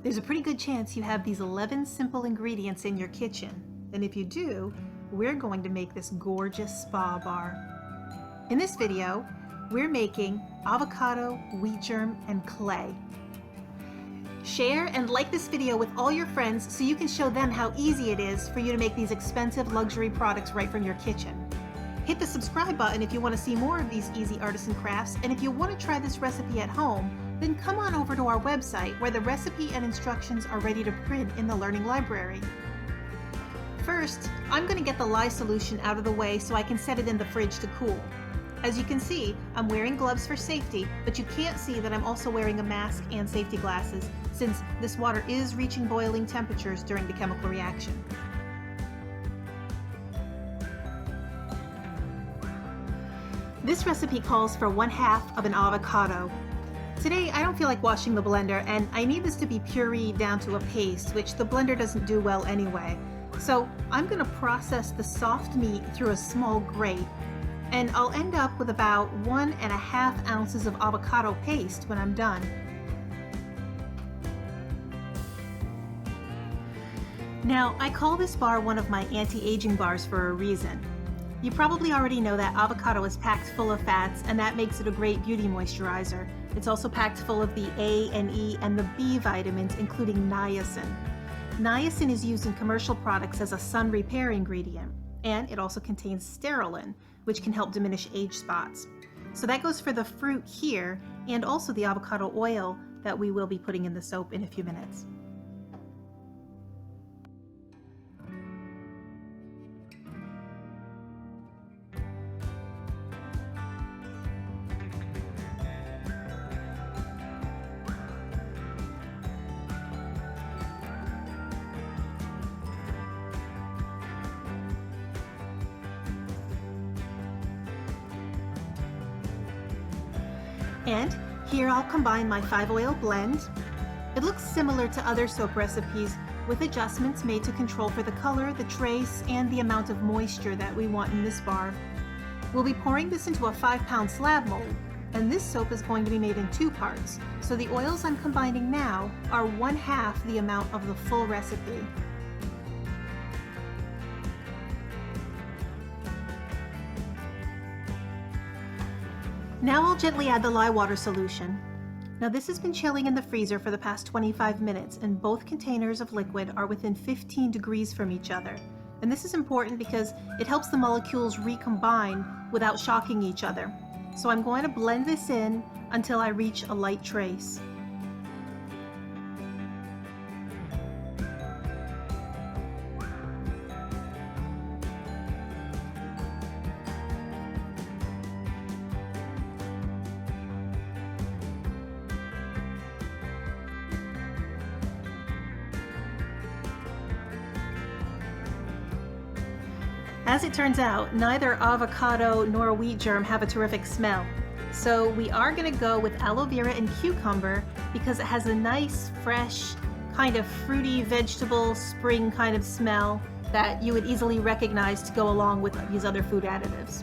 There's a pretty good chance you have these 11 simple ingredients in your kitchen. And if you do, we're going to make this gorgeous spa bar. In this video, we're making avocado, wheat germ, and clay. Share and like this video with all your friends so you can show them how easy it is for you to make these expensive luxury products right from your kitchen. Hit the subscribe button if you want to see more of these easy artisan crafts, and if you want to try this recipe at home, then come on over to our website where the recipe and instructions are ready to print in the Learning Library. First, I'm going to get the lye solution out of the way so I can set it in the fridge to cool. As you can see, I'm wearing gloves for safety, but you can't see that I'm also wearing a mask and safety glasses since this water is reaching boiling temperatures during the chemical reaction. This recipe calls for 1/2 of an avocado. Today, I don't feel like washing the blender, and I need this to be pureed down to a paste, which the blender doesn't do well anyway. So I'm going to process the soft meat through a small grate, and I'll end up with about 1.5 ounces of avocado paste when I'm done. Now, I call this bar one of my anti-aging bars for a reason. You probably already know that avocado is packed full of fats, and that makes it a great beauty moisturizer. It's also packed full of the A and E and the B vitamins, including niacin. Niacin is used in commercial products as a sun repair ingredient, and it also contains sterolin, which can help diminish age spots. So that goes for the fruit here, and also the avocado oil that we will be putting in the soap in a few minutes. And here I'll combine my 5-oil blend. It looks similar to other soap recipes with adjustments made to control for the color, the trace, and the amount of moisture that we want in this bar. We'll be pouring this into a 5-pound slab mold, and this soap is going to be made in 2 parts. So the oils I'm combining now are 1/2 the amount of the full recipe. Now I'll gently add the lye water solution. Now this has been chilling in the freezer for the past 25 minutes, and both containers of liquid are within 15 degrees from each other. And this is important because it helps the molecules recombine without shocking each other. So I'm going to blend this in until I reach a light trace. As it turns out, neither avocado nor wheat germ have a terrific smell. So we are going to go with aloe vera and cucumber because it has a nice, fresh, kind of fruity vegetable spring kind of smell that you would easily recognize to go along with these other food additives.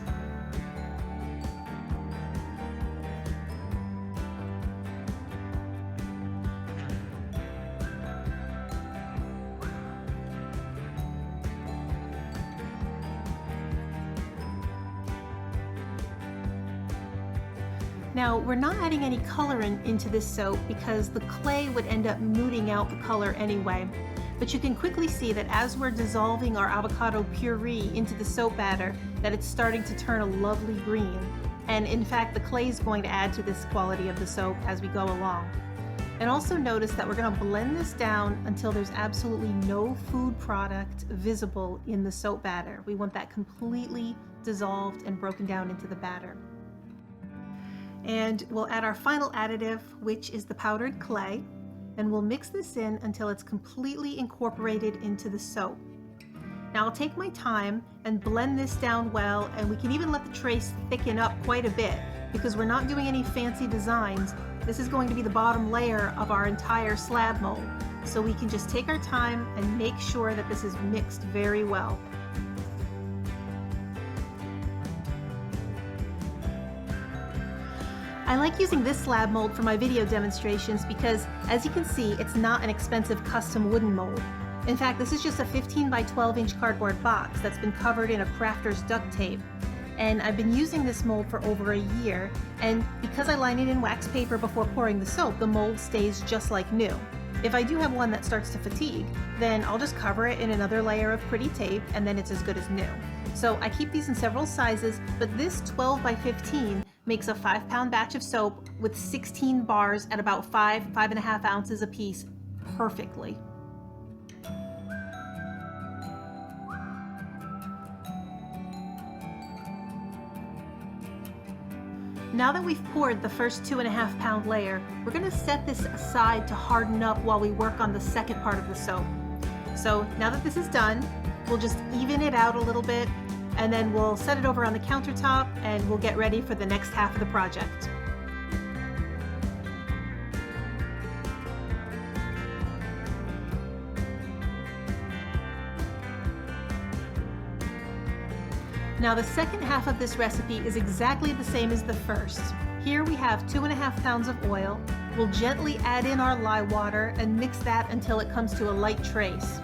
Now, we're not adding any colorant into this soap because the clay would end up muting out the color anyway. But you can quickly see that as we're dissolving our avocado puree into the soap batter, that it's starting to turn a lovely green. And in fact, the clay is going to add to this quality of the soap as we go along. And also notice that we're going to blend this down until there's absolutely no food product visible in the soap batter. We want that completely dissolved and broken down into the batter. And we'll add our final additive, which is the powdered clay, and we'll mix this in until it's completely incorporated into the soap. Now I'll take my time and blend this down well, and we can even let the trace thicken up quite a bit because we're not doing any fancy designs. This is going to be the bottom layer of our entire slab mold, so we can just take our time and make sure that this is mixed very well. I like using this slab mold for my video demonstrations because, as you can see, it's not an expensive custom wooden mold. In fact, this is just a 15 by 12 inch cardboard box that's been covered in a crafter's duct tape. And I've been using this mold for over a year, and because I line it in wax paper before pouring the soap, the mold stays just like new. If I do have one that starts to fatigue, then I'll just cover it in another layer of pretty tape and then it's as good as new. So I keep these in several sizes, but this 12 by 15 makes a 5-pound batch of soap with 16 bars at about 5.5 ounces a piece perfectly. Now that we've poured the first 2.5 pound layer, we're going to set this aside to harden up while we work on the second part of the soap. So now that this is done, we'll just even it out a little bit, and then we'll set it over on the countertop and we'll get ready for the next half of the project. Now the second half of this recipe is exactly the same as the first. Here we have 2.5 pounds of oil. We'll gently add in our lye water and mix that until it comes to a light trace.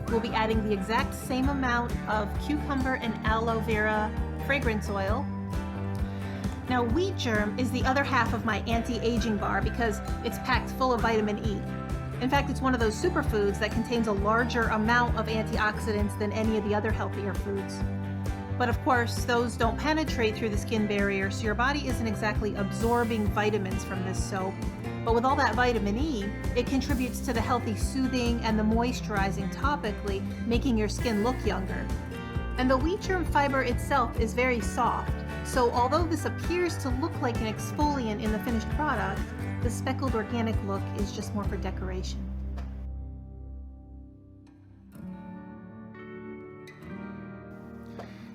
We'll be adding the exact same amount of cucumber and aloe vera fragrance oil. Now wheat germ is the other half of my anti-aging bar because it's packed full of vitamin E. In fact, it's one of those superfoods that contains a larger amount of antioxidants than any of the other healthier foods. But of course, those don't penetrate through the skin barrier, so your body isn't exactly absorbing vitamins from this soap. But with all that vitamin E, it contributes to the healthy soothing and the moisturizing topically, making your skin look younger. And the wheat germ fiber itself is very soft, so although this appears to look like an exfoliant in the finished product, the speckled organic look is just more for decoration.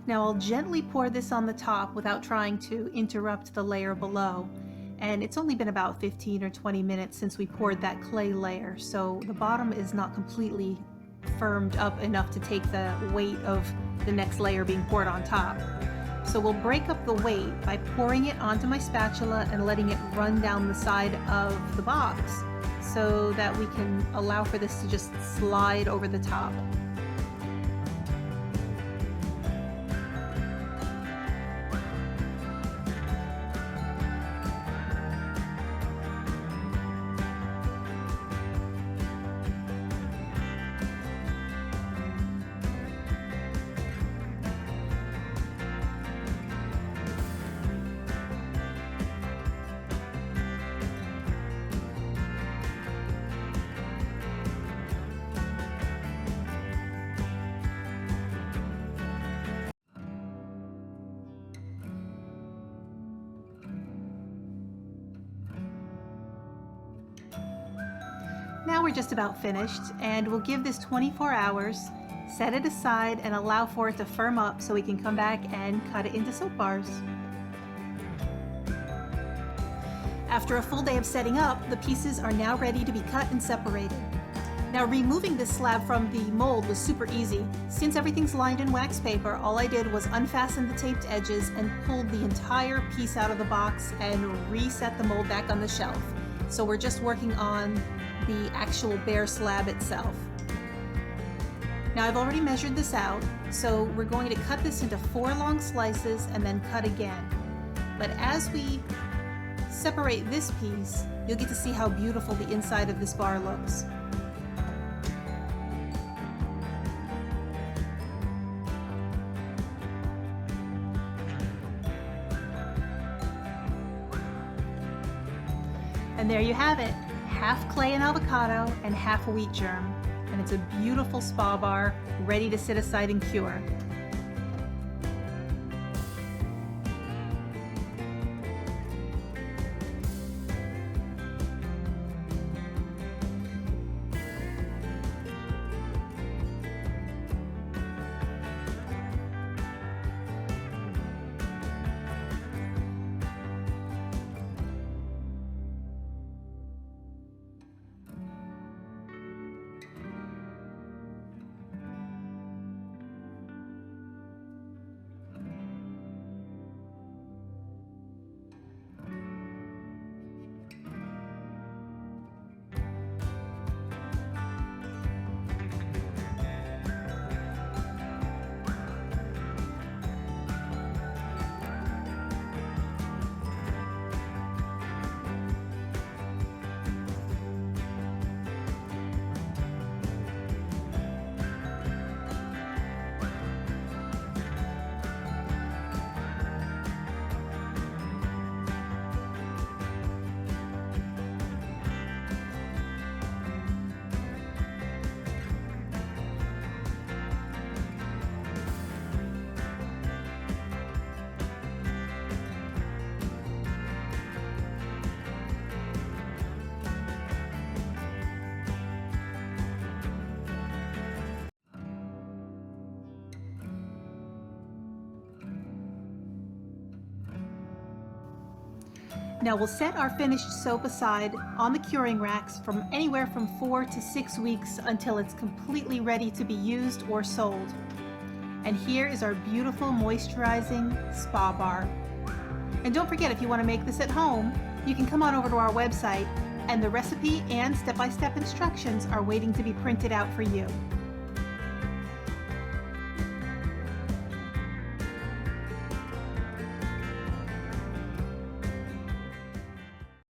Now I'll gently pour this on the top without trying to interrupt the layer below. And it's only been about 15 or 20 minutes since we poured that clay layer, so the bottom is not completely firmed up enough to take the weight of the next layer being poured on top. So we'll break up the weight by pouring it onto my spatula and letting it run down the side of the box so that we can allow for this to just slide over the top. Now we're just about finished, and we'll give this 24 hours, set it aside, and allow for it to firm up so we can come back and cut it into soap bars. After a full day of setting up, the pieces are now ready to be cut and separated. Now removing this slab from the mold was super easy. Since everything's lined in wax paper, all I did was unfasten the taped edges and pulled the entire piece out of the box and reset the mold back on the shelf. So we're just working on the actual bare slab itself. Now I've already measured this out, so we're going to cut this into 4 long slices and then cut again. But as we separate this piece, you'll get to see how beautiful the inside of this bar looks. And there you have it, half clay and avocado and half wheat germ. And it's a beautiful spa bar ready to sit aside and cure. Now we'll set our finished soap aside on the curing racks from anywhere from 4 to 6 weeks until it's completely ready to be used or sold. And here is our beautiful moisturizing spa bar. And don't forget, if you want to make this at home, you can come on over to our website and the recipe and step-by-step instructions are waiting to be printed out for you.